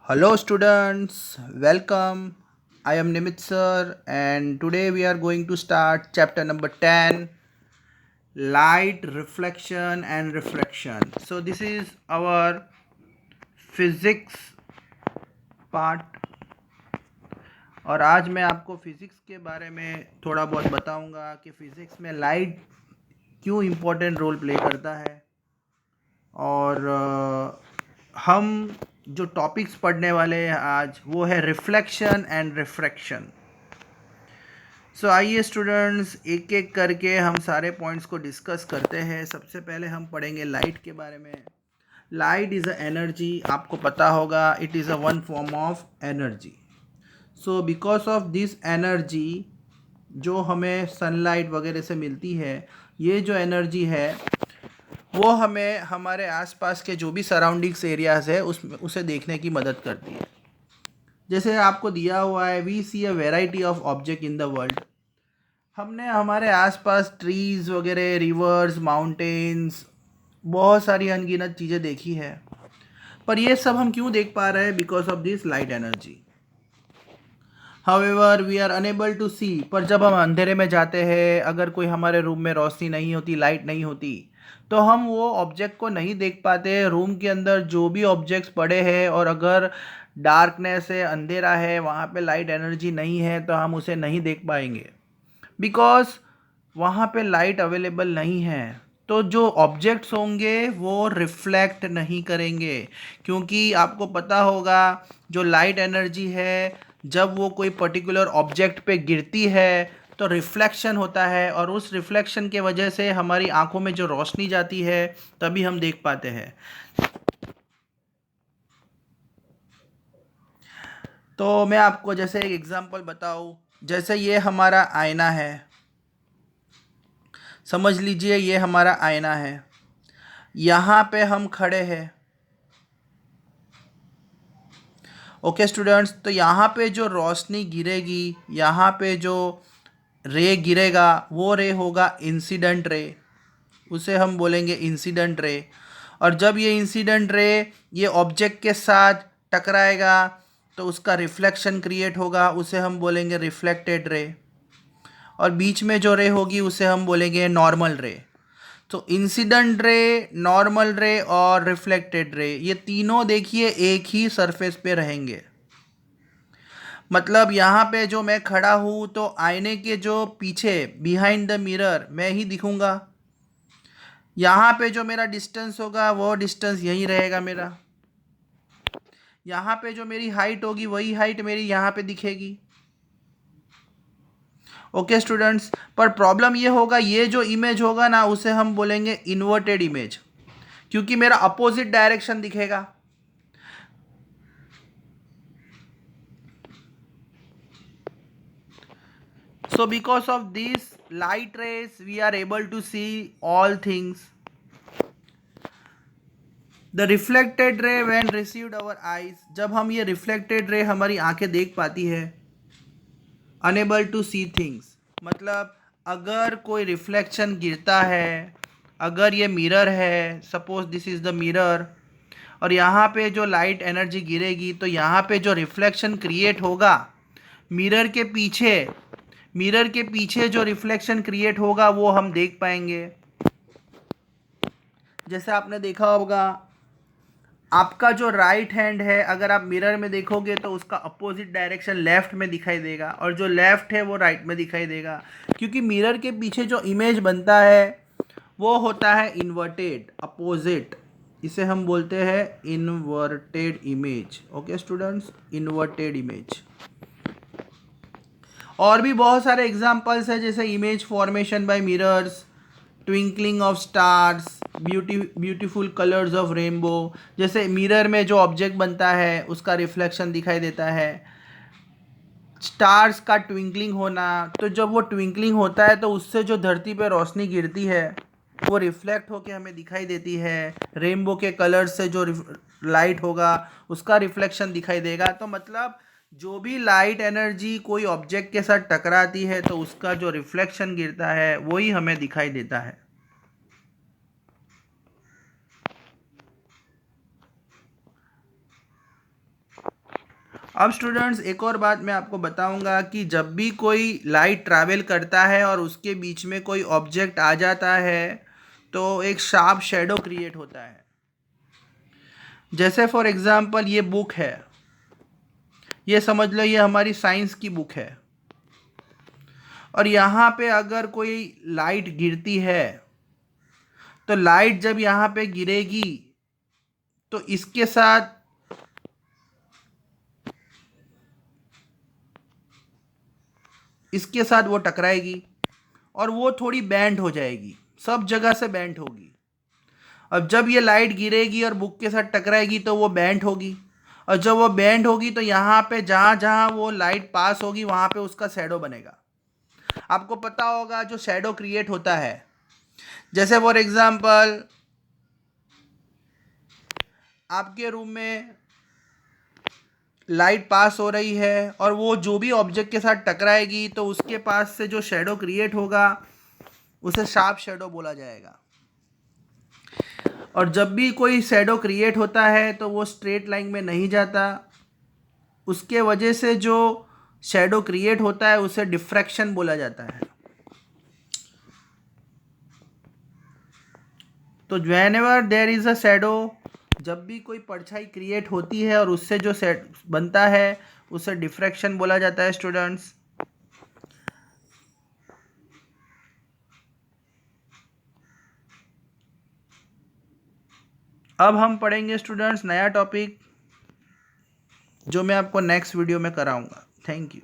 Hello students, welcome. I am Nimit sir and today we are going to start chapter number 10, light reflection and refraction. So this is our physics part और आज मैं आपको physics के बारे में थोड़ा बहुत बताऊंगा कि फ़िज़िक्स में लाइट क्यों इम्पोर्टेंट रोल प्ले करता है और हम जो टॉपिक्स पढ़ने वाले हैं आज वो है रिफ्लेक्शन एंड रिफ्रैक्शन। सो आइए स्टूडेंट्स एक एक करके हम सारे पॉइंट्स को डिस्कस करते हैं। सबसे पहले हम पढ़ेंगे लाइट के बारे में। लाइट इज़ अ एनर्जी, आपको पता होगा it is a one form of energy. So because of this energy जो हमें सनलाइट वगैरह से मिलती है, ये जो एनर्जी है वो हमें हमारे आसपास के जो भी सराउंडिंग्स एरियाज़ है उसे देखने की मदद करती है। जैसे आपको दिया हुआ है, we see a variety of object in the world. हमने हमारे आसपास ट्रीज़ वगैरह, रिवर्स, माउंटेन्स, बहुत सारी अनगिनत चीज़ें देखी है, पर ये सब हम क्यों देख पा रहे हैं? Because of this light energy. However we are unable to see, पर जब हम अंधेरे में जाते हैं, अगर कोई हमारे रूम में रोशनी नहीं होती, लाइट नहीं होती, तो हम वो ऑब्जेक्ट को नहीं देख पाते। रूम के अंदर जो भी ऑब्जेक्ट्स पड़े हैं और अगर डार्कनेस है, अंधेरा है, वहाँ पे लाइट एनर्जी नहीं है, तो हम उसे नहीं देख पाएंगे बिकॉज वहाँ पे लाइट अवेलेबल नहीं है। तो जो ऑब्जेक्ट्स होंगे वो रिफ्लेक्ट नहीं करेंगे, क्योंकि आपको पता होगा जो लाइट एनर्जी है, जब वो कोई पर्टिकुलर ऑब्जेक्ट पे गिरती है तो रिफ्लेक्शन होता है, और उस रिफ्लेक्शन के वजह से हमारी आंखों में जो रोशनी जाती है तभी हम देख पाते हैं। तो मैं आपको जैसे एक एग्जांपल बताऊं, जैसे ये हमारा आईना है, समझ लीजिए ये हमारा आईना है, यहाँ पे हम खड़े हैं। ओके स्टूडेंट्स, तो यहाँ पे जो रोशनी गिरेगी, यहाँ पे जो रे गिरेगा, वो रे होगा इंसिडेंट रे, उसे हम बोलेंगे इंसिडेंट रे। और जब ये इंसिडेंट रे ये ऑब्जेक्ट के साथ टकराएगा तो उसका रिफ्लेक्शन क्रिएट होगा, उसे हम बोलेंगे रिफ्लेक्टेड रे। और बीच में जो रे होगी उसे हम बोलेंगे नॉर्मल रे। तो इंसिडेंट रे, नॉर्मल रे और रिफ्लेक्टेड रे, ये तीनों देखिए एक ही सरफेस पे रहेंगे। मतलब यहाँ पे जो मैं खड़ा हूँ तो आईने के जो पीछे, बिहाइंड द मिरर, मैं ही दिखूंगा। यहाँ पे जो मेरा डिस्टेंस होगा वो डिस्टेंस यही रहेगा मेरा। यहाँ पे जो मेरी हाइट होगी वही हाइट मेरी यहाँ पे दिखेगी। ओके स्टूडेंट्स, पर प्रॉब्लम ये होगा, ये जो इमेज होगा ना उसे हम बोलेंगे इन्वर्टेड इमेज, क्योंकि मेरा अपोजिट डायरेक्शन दिखेगा। So because of these light rays, we are able to see all things. The reflected ray when received our eyes, जब हम ये reflected ray हमारी आंखें देख पाती है, unable to see things, मतलब अगर कोई रिफ्लेक्शन गिरता है, अगर ये मिरर है, suppose this is the mirror, और यहाँ पे जो लाइट एनर्जी गिरेगी तो यहाँ पे जो रिफ्लेक्शन क्रिएट होगा मिरर के पीछे, मिरर के पीछे जो रिफ्लेक्शन क्रिएट होगा वो हम देख पाएंगे। जैसे आपने देखा होगा, आपका जो राइट हैंड है, अगर आप मिरर में देखोगे तो उसका अपोजिट डायरेक्शन लेफ्ट में दिखाई देगा, और जो लेफ्ट है वो राइट में दिखाई देगा, क्योंकि मिरर के पीछे जो इमेज बनता है वो होता है इन्वर्टेड, अपोजिट। इसे हम बोलते हैं inverted image. Okay students, inverted image. और भी बहुत सारे एग्जांपल्स हैं, जैसे image formation by mirrors, twinkling of stars, beautiful colours of rainbow. जैसे मिरर में जो ऑब्जेक्ट बनता है उसका रिफ्लेक्शन दिखाई देता है। स्टार्स का ट्विंकलिंग होना, तो जब वो ट्विंकलिंग होता है तो उससे जो धरती पे रोशनी गिरती है वो रिफ्लेक्ट होके हमें दिखाई देती है। रेनबो के कलर्स से जो लाइट होगा उसका रिफ्लेक्शन दिखाई देगा। तो मतलब जो भी लाइट एनर्जी कोई ऑब्जेक्ट के साथ टकराती है तो उसका जो रिफ्लेक्शन गिरता है वही हमें दिखाई देता है। अब स्टूडेंट्स एक और बात मैं आपको बताऊंगा कि जब भी कोई लाइट ट्रैवल करता है और उसके बीच में कोई ऑब्जेक्ट आ जाता है तो एक शार्प शेडो क्रिएट होता है। जैसे फॉर एग्जांपल ये बुक है, ये समझ लो ये हमारी साइंस की बुक है, और यहाँ पे अगर कोई लाइट गिरती है तो लाइट जब यहाँ पे गिरेगी तो इसके साथ वो टकराएगी और वो थोड़ी बैंड हो जाएगी, सब जगह से बैंड होगी। अब जब ये लाइट गिरेगी और बुक के साथ टकराएगी तो वो बैंड होगी, और जब वो बैंड होगी तो यहाँ पे जहाँ जहाँ वो लाइट पास होगी वहाँ पे उसका शैडो बनेगा। आपको पता होगा जो शैडो क्रिएट होता है, जैसे फॉर एग्जांपल आपके रूम में लाइट पास हो रही है और वो जो भी ऑब्जेक्ट के साथ टकराएगी तो उसके पास से जो शैडो क्रिएट होगा उसे शार्प शैडो बोला जाएगा। और जब भी कोई शैडो क्रिएट होता है तो वो स्ट्रेट लाइन में नहीं जाता, उसके वजह से जो शैडो क्रिएट होता है उसे डिफ्रैक्शन बोला जाता है। तो whenever there is a shadow, जब भी कोई परछाई क्रिएट होती है और उससे जो सेट बनता है उसे डिफ्रैक्शन बोला जाता है स्टूडेंट्स। अब हम पढ़ेंगे स्टूडेंट्स नया टॉपिक जो मैं आपको नेक्स्ट वीडियो में कराऊंगा। Thank you.